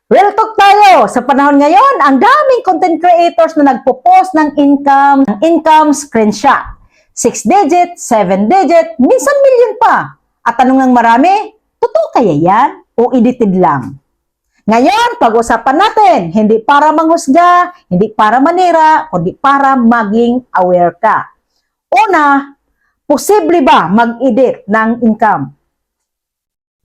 Real talk tayo! Sa panahon ngayon, ang daming content creators na nagpo-post ng income screenshot. 6 digit, 7 digit, minsan million pa. At tanong ng marami, totoo kaya yan o edited lang? Ngayon, pag-usapan natin, hindi para manghusga, hindi para manira, kundi para maging aware ka. Una, posible ba mag-edit ng income?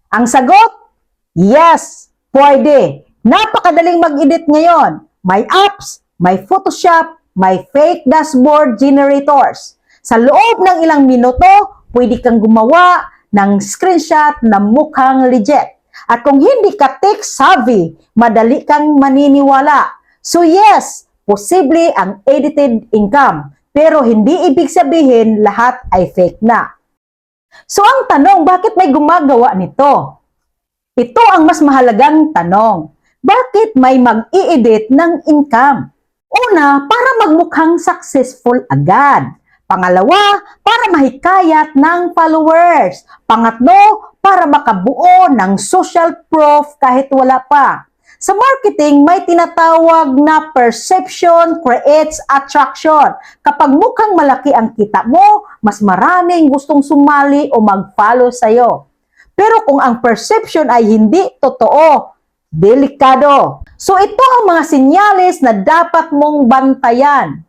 Ang sagot, yes, pwede. Napakadaling mag-edit ngayon. May apps, may Photoshop, may fake dashboard generators. Sa loob ng ilang minuto, pwede kang gumawa ng screenshot na mukhang legit. At kung hindi ka tech savvy, madali kang maniniwala. So yes, posible ang edited income. Pero hindi ibig sabihin lahat ay fake na. So ang tanong, bakit may gumagawa nito? Ito ang mas mahalagang tanong. Bakit may mag-i-edit ng income? Una, para magmukhang successful agad. Pangalawa, para mahikayat ng followers. Pangatlo, para makabuo ng social proof kahit wala pa. Sa marketing, may tinatawag na perception creates attraction. Kapag mukhang malaki ang kita mo, mas maraming gustong sumali o mag-follow sa'yo. Pero kung ang perception ay hindi totoo, delikado. So ito ang mga senyales na dapat mong bantayan.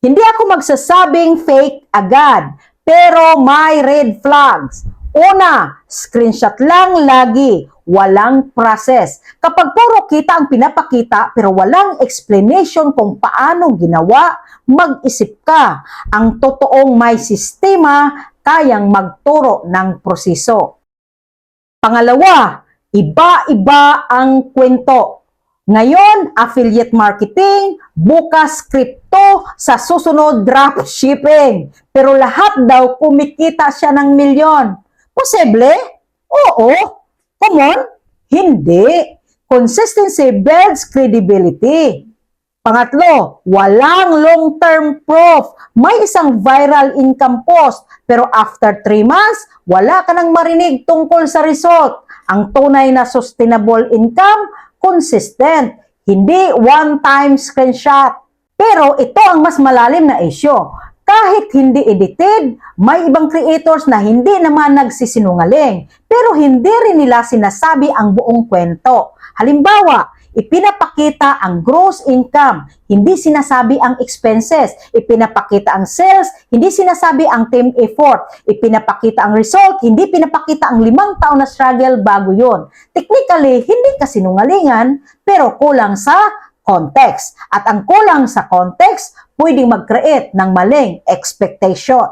Hindi ako magsasabing fake agad, pero may red flags. Una, screenshot lang lagi, walang process. Kapag puro kita ang pinapakita pero walang explanation kung paano ginawa, mag-isip ka. Ang totoong may sistema kayang magturo ng proseso. Pangalawa, iba-iba ang kwento. Ngayon, affiliate marketing, bukas crypto, sa susunod dropshipping. Pero lahat daw kumikita siya ng milyon. Posible? Oo. Common? Hindi. Consistency builds credibility. Pangatlo, walang long-term proof. May isang viral income post, pero after 3 months, wala ka nang marinig tungkol sa result. Ang tunay na sustainable income, consistent, hindi one-time screenshot. Pero ito ang mas malalim na issue. Kahit hindi edited, may ibang creators na hindi naman nagsisinungaling, pero hindi rin nila sinasabi ang buong kwento. Halimbawa, ipinapakita ang gross income, hindi sinasabi ang expenses. Ipinapakita ang sales, hindi sinasabi ang team effort. Ipinapakita ang result, hindi pinapakita ang 5 taon na struggle bago yun. Technically, hindi kasinungalingan, pero kulang sa context. At ang kulang sa context, pwedeng mag-create ng maling expectation.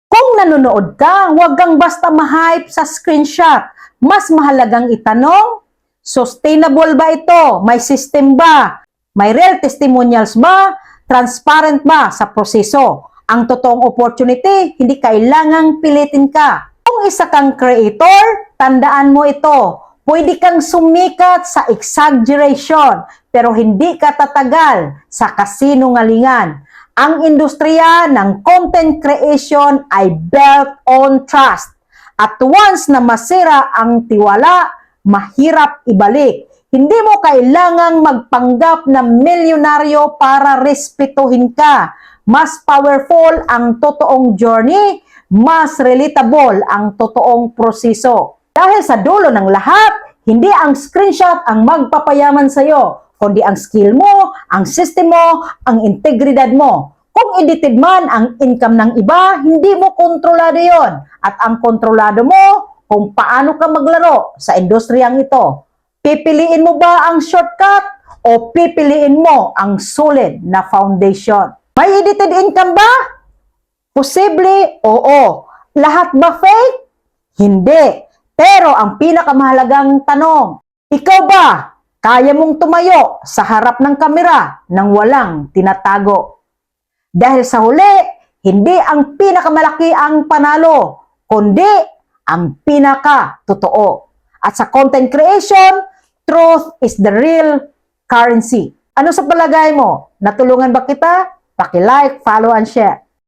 Kung nanonood ka, huwag kang basta ma-hype sa screenshot. Mas mahalagang itanong, sustainable ba ito? May system ba? May real testimonials ba? Transparent ba sa proseso? Ang totoong opportunity, hindi kailangang pilitin ka. Kung isa kang creator, tandaan mo ito. Pwede kang sumikat sa exaggeration, pero hindi ka tatagal sa kasinungalingan. Ang industriya ng content creation ay built on trust. At once na masira ang tiwala, mahirap ibalik. Hindi mo kailangang magpanggap na milyonaryo para respetuhin ka. Mas powerful ang totoong journey, mas relatable ang totoong proseso. Dahil sa dulo ng lahat, hindi ang screenshot ang magpapayaman sa'yo, kundi ang skill mo, ang system mo, ang integridad mo. Kung edited man ang income ng iba, hindi mo kontrolado yon. At ang kontrolado mo, kung paano ka maglaro sa industriyang ito. Pipiliin mo ba ang shortcut o pipiliin mo ang solid na foundation? May edited income ba? Posible, oo. Lahat ba fake? Hindi. Pero ang pinakamahalagang tanong, ikaw ba kaya mong tumayo sa harap ng kamera nang walang tinatago? Dahil sa huli, hindi ang pinakamalaki ang panalo, kundi ang pinaka-totoo. At sa content creation, truth is the real currency. Ano sa palagay mo? Natulungan ba kita? Paki-like, follow, and share.